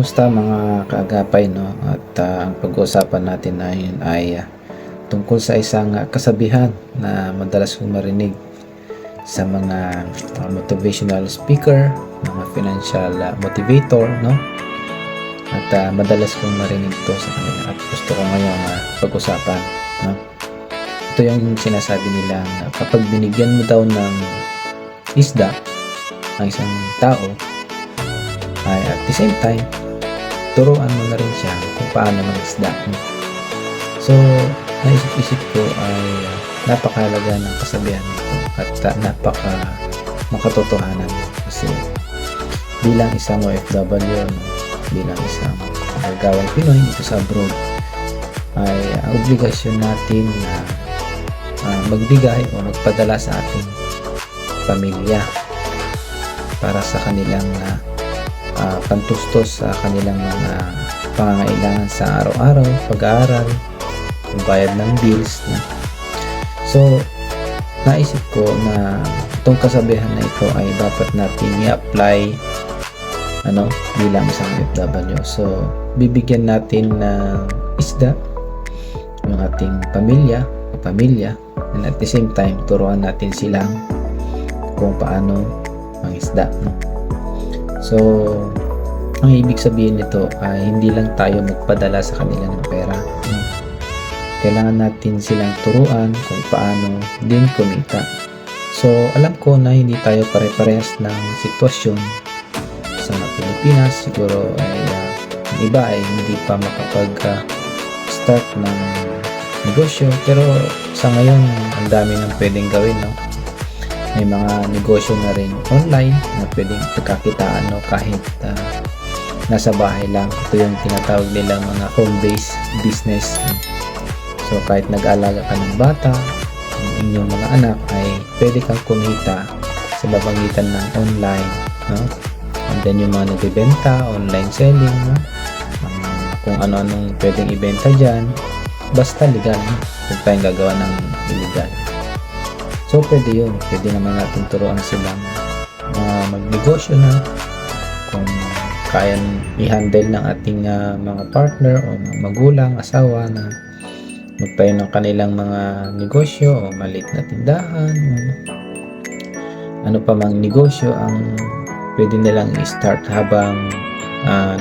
Kumusta mga kaagapay, no? At ang pag-uusapan natin ngayon ay tungkol sa isang kasabihan na madalas kong marinig sa mga motivational speaker, mga financial motivator, no? At madalas kong marinig ito sa kanila at gusto ko ngayong pag-usapan, no? Ito yung sinasabi nilang kapag binigyan mo daw ng isda ang isang tao, ay at the same time turuan mo na rin siya kung paano mangisda. So naisip-isip ko ay napakahalaga ng kasabihan nito at napaka makatotohanan kasi bilang isang OFW, bilang isang gawang Pinoy dito sa abroad, ay obligasyon natin na magbigay o magpadala sa ating pamilya para sa kanilang pantustos sa kanilang mga pangangailangan sa araw-araw, pag-aaral, bayad ng bills, no? So naisip ko na itong kasabihan na ito ay dapat natin i-apply bilang isang OFW. So bibigyan natin ng isda yung ating pamilya and at the same time turuan natin silang kung paano mangisda, no? So ang ibig sabihin nito ay hindi lang tayo magpadala sa kanila ng pera, no? Kailangan natin silang turuan kung paano din kumita. So alam ko na hindi tayo pare-parehas ng sitwasyon sa Pilipinas. Siguro ay ang iba ay hindi pa makapag-start ng negosyo, pero sa ngayon ang dami nang pwedeng gawin, no? May mga negosyo na rin online na pwedeng pagkakitaan, no? Kahit nasa bahay lang. Ito yung tinatawag nila mga home-based business. So kahit nag-aalaga ka ng bata, ang inyong mga anak, ay pwede kang kumita sa pamamagitan ng online, no? And then yung mga nagbebenta, online selling, no? Kung ano-anong pwedeng ibenta dyan, basta legal, no? Huwag tayong gagawa ng illegal. So pwede yun, pwede naman natin turuan silang magnegosyo na kung kaya i-handle ng ating mga partner o mga magulang, asawa na magtayo ng kanilang mga negosyo o maliit na tindahan o ano pa mang negosyo ang pwede nilang i-start habang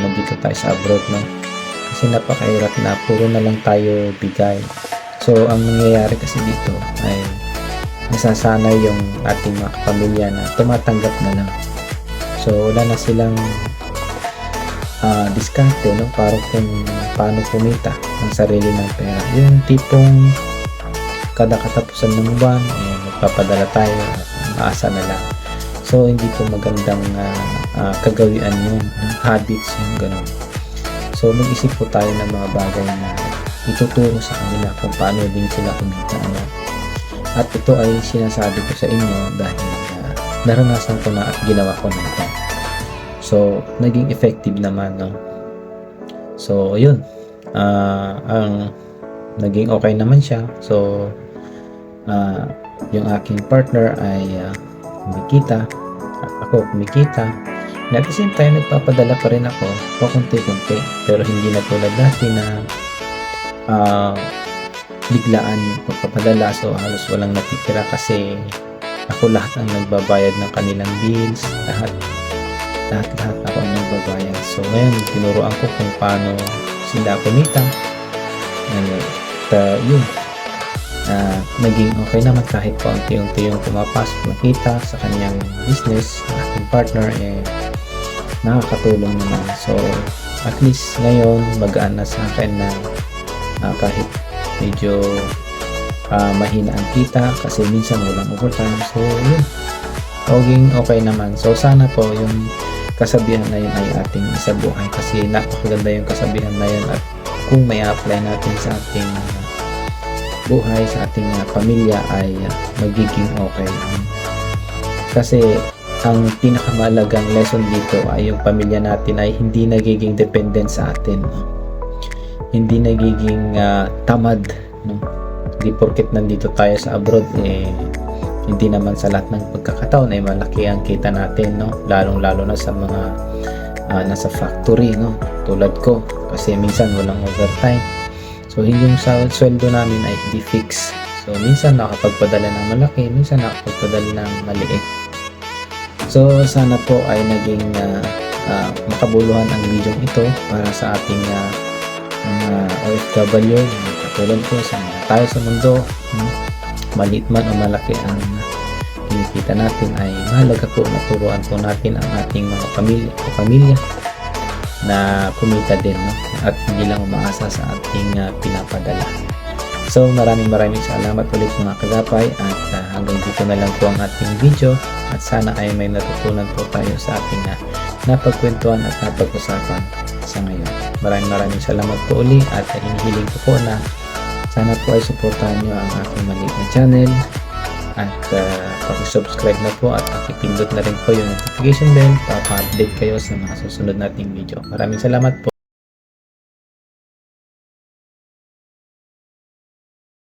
nandito tayo sa abroad, no? Kasi napakahirap na puro na lang tayo bigay. So ang nangyayari kasi dito ay nasasanay yung ating mga pamilya na tumatanggap na lang. So wala na silang diskarte, no? Para kung paano kumita ng sarili ng pera. Yung tipong kada katapusan ng buwan magpapadala tayo at maasa na lang. So hindi po magandang kagawian yun, habits yung ganun. So mag-isip po tayo ng mga bagay na ituturo sa kanila kung paano din sila kumita, no? At ito ay sinasabi ko sa inyo dahil naranasan ko na at ginawa ko na ito. So naging effective naman, no? So yun, ang naging okay naman siya. So yung aking partner ay kumikita at ako kumikita, and at the same time nagpapadala pa rin ako pakunti-kunti, pero hindi na tulad dati na biglaan pagpapadala. So halos walang natitira kasi ako lahat ang nagbabayad ng kanilang bills, lahat ako ang nagbabayad. So ngayon tinuruan ko kung paano sila kumita, at yun, naging okay naman kahit paunti-unti yung pumapasok na kita sa kanyang business. Aking partner nakakatulong naman. So at least ngayon magaan na sa akin na kahit medyo mahina ang kita kasi minsan walang overtime. So yun, okay naman. So sana po yung kasabihan na yun ay ating isabuhay kasi napakaganda yung kasabihan na yun, at kung may apply natin sa ating buhay, sa ating pamilya, ay magiging okay. Kasi ang pinakamahalagang lesson dito ay yung pamilya natin ay hindi nagiging dependent sa atin, hindi nagiging tamad, no? Hindi porket nandito tayo sa abroad hindi naman sa lahat ng pagkakataon ay malaki ang kita natin, no? Lalong lalo na sa mga nasa factory, no? tulad ko, kasi minsan walang overtime. So yung sweldo namin ay hindi fix. So minsan nakapagpadala ng malaki, minsan nakapagpadala ng maliit. So sana po ay naging makabuluhan ang video ito para sa ating mga OFW na katulad ko sa tayo sa mundo, maliit man o malaki ang kinikita natin, ay mahalaga po na turuan po natin ang ating mga pamilya na kumita din, no? At hindi lang umaasa sa ating pinapadala. So maraming salamat ulit mga kagapay, at hanggang dito na lang po ang ating video, at sana ay may natutunan po tayo sa ating napagkwentuhan at napag-usapan sa ngayon. Maraming salamat po ulit, at inihiling ko po na sana po ay suportahan nyo ang aking maliit na channel, at pag-subscribe na po at pakipindot na rin po yung notification bell para pa-update kayo sa mga susunod nating video. Maraming salamat po.